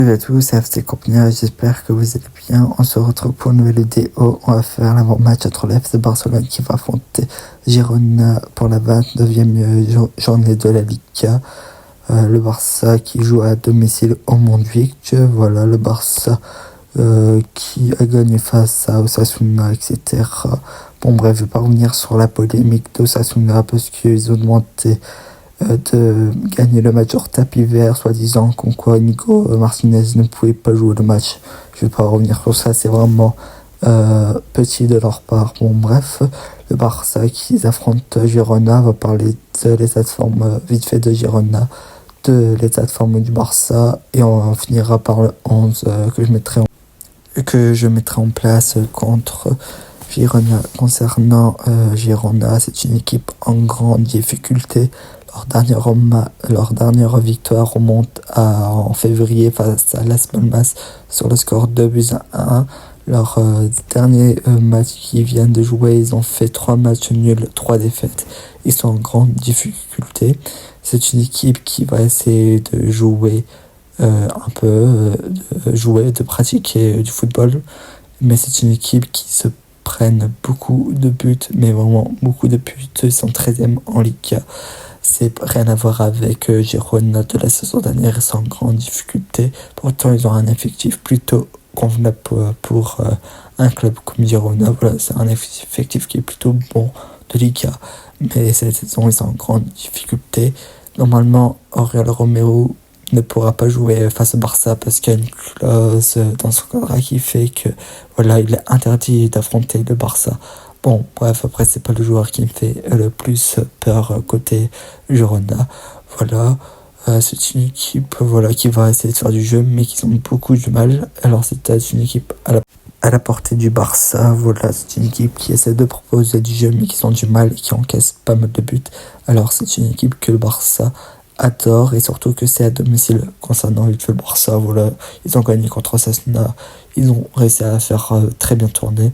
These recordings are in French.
Salut à tous, c'est FC Compagnie, j'espère que vous allez bien. On se retrouve pour une nouvelle vidéo. On va faire l'avant-match entre le FC Barcelone qui va affronter Girona pour la 29e journée de la Liga. Le Barça qui joue à domicile au Montjuïc. Voilà, le Barça qui a gagné face à Osasuna, etc. Bon bref, je vais pas revenir sur la polémique d'Osasuna parce qu'ils ont demandé de gagner le match hors tapis vert, soi-disant comme quoi Nico Martinez ne pouvait pas jouer le match. Je vais pas revenir sur ça, c'est vraiment petit de leur part. Bon bref, le Barça qui affronte Girona, on va parler de l'état de forme vite fait de Girona, de l'état de forme du Barça, et on finira par le 11 que je mettrai en place contre Girona. Concernant Girona, c'est une équipe en grande difficulté. Leur dernière victoire remonte en février face à Las Palmas sur le score 2-1. Leur dernier match qu'ils viennent de jouer, ils ont fait 3 matchs nuls, 3 défaites. Ils sont en grande difficulté. C'est une équipe qui va essayer de jouer de pratiquer du football. Mais c'est une équipe qui se prennent beaucoup de buts, mais vraiment beaucoup de buts. Ils sont 13e en Liga. C'est rien à voir avec Girona de la saison dernière, ils sont en grande difficulté. Pourtant, ils ont un effectif plutôt convenable pour un club comme Girona. Voilà, c'est un effectif qui est plutôt bon de Liga. Mais cette saison, ils sont en grande difficulté. Normalement, Oriol Romeu ne pourra pas jouer face au Barça parce qu'il y a une clause dans son contrat qui fait que voilà, il est interdit d'affronter le Barça. Bon, bref, après, c'est pas le joueur qui me fait le plus peur côté Girona. Voilà, c'est une équipe qui va essayer de faire du jeu, mais qui ont beaucoup de mal. Alors, c'est une équipe à la portée du Barça. Voilà, c'est une équipe qui essaie de proposer du jeu, mais qui ont du mal et qui encaisse pas mal de buts. Alors, c'est une équipe que le Barça adore, et surtout que c'est à domicile. Concernant le Barça, voilà, ils ont gagné contre Osasuna. Ils ont réussi à faire très bien tourner.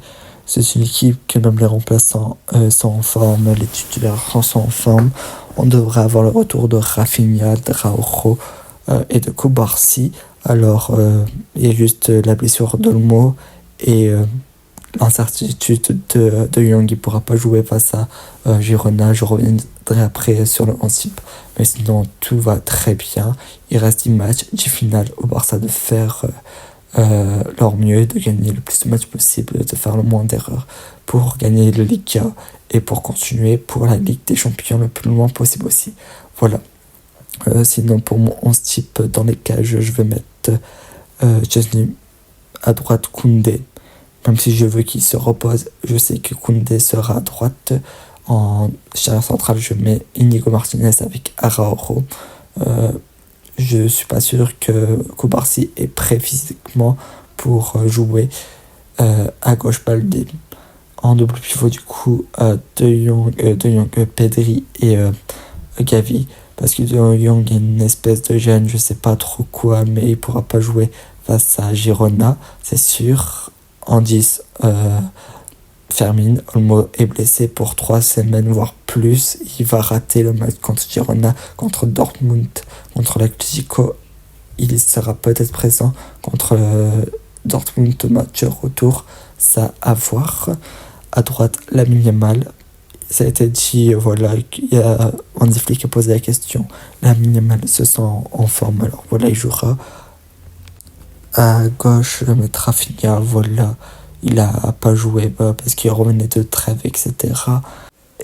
C'est une équipe que même les remplaçants sont en forme, les titulaires sont en forme. On devrait avoir le retour de Rafinha, de Araujo et de Cubarsí. Alors, il y a juste la blessure d'Olmo et l'incertitude de Young. Il ne pourra pas jouer face à Girona. Je reviendrai après sur le 11 type. Mais sinon, tout va très bien. Il reste 10 matchs, 10 finales au Barça de faire leur mieux, de gagner le plus de matchs possible, de faire le moins d'erreurs pour gagner le Liga et pour continuer pour la Ligue des Champions le plus loin possible aussi. Voilà. Sinon, pour mon 11 type dans les cages, je vais mettre Chesney à droite, Koundé. Même si je veux qu'il se repose, je sais que Koundé sera à droite. En charnière centrale, je mets Inigo Martinez avec Araujo. Je suis pas sûr que Cubarsí est prêt physiquement pour jouer à gauche Baldé. En double pivot, du coup, De Jong, Pedri et Gavi. Parce que De Jong est une espèce de jeune, je sais pas trop quoi, mais il pourra pas jouer face à Girona, c'est sûr. En 10, Fermin, Olmo est blessé pour 3 semaines, voire plus. Il va rater le match contre Girona, contre Dortmund, contre l'Atlético. Il sera peut-être présent contre Dortmund, match retour. Ça à voir. À droite, Lamine Yamal. Ça a été dit, voilà, il y a Hansi Flick qui a posé la question. Lamine Yamal se sent en forme, alors voilà, il jouera. À gauche, je mettrai Rafinha, voilà. Il a pas joué parce qu'il revenait de trêve, etc.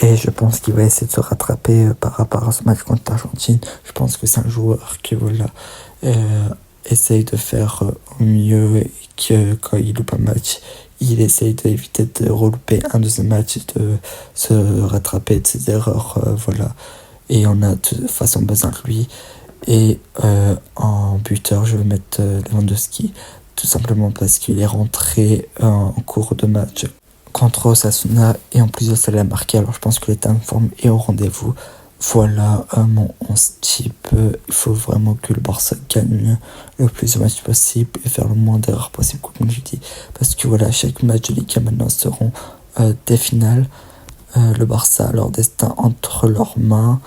Et je pense qu'il va essayer de se rattraper par rapport à ce match contre l'Argentine. Je pense que c'est un joueur qui essaye de faire au mieux et que quand il loupe un match, il essaye d'éviter de relouper un deuxième match, de se rattraper de ses erreurs. Voilà. Et on a de toute façon besoin de lui. Et en buteur, je vais mettre Lewandowski. Tout simplement parce qu'il est rentré en cours de match contre Osasuna et en plus de ça, il a marqué. Alors je pense que l'état de forme est au rendez-vous. Voilà mon 11 type. Il faut vraiment que le Barça gagne le plus de matchs possible et faire le moins d'erreurs possible, comme je dis. Parce que voilà, chaque match de Liga maintenant seront des finales. Le Barça a leur destin entre leurs mains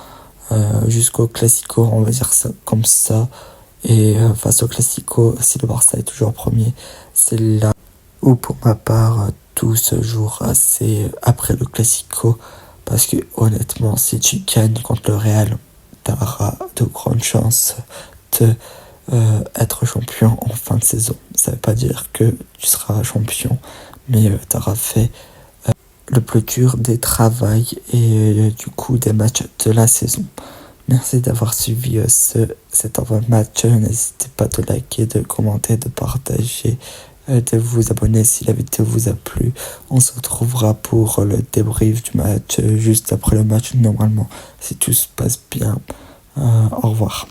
jusqu'au Classico, on va dire ça comme ça. Et face au Classico, si le Barça est toujours premier, c'est là où pour ma part tout se jouera, c'est après le Classico. Parce que honnêtement, si tu gagnes contre le Real, tu auras de grandes chances de être champion en fin de saison. Ça veut pas dire que tu seras champion, mais tu auras fait le plus dur des travails et du coup des matchs de la saison. Merci d'avoir suivi cet avant-match. N'hésitez pas de liker, de commenter, de partager, de vous abonner si la vidéo vous a plu. On se retrouvera pour le débrief du match juste après le match normalement, si tout se passe bien. Au revoir.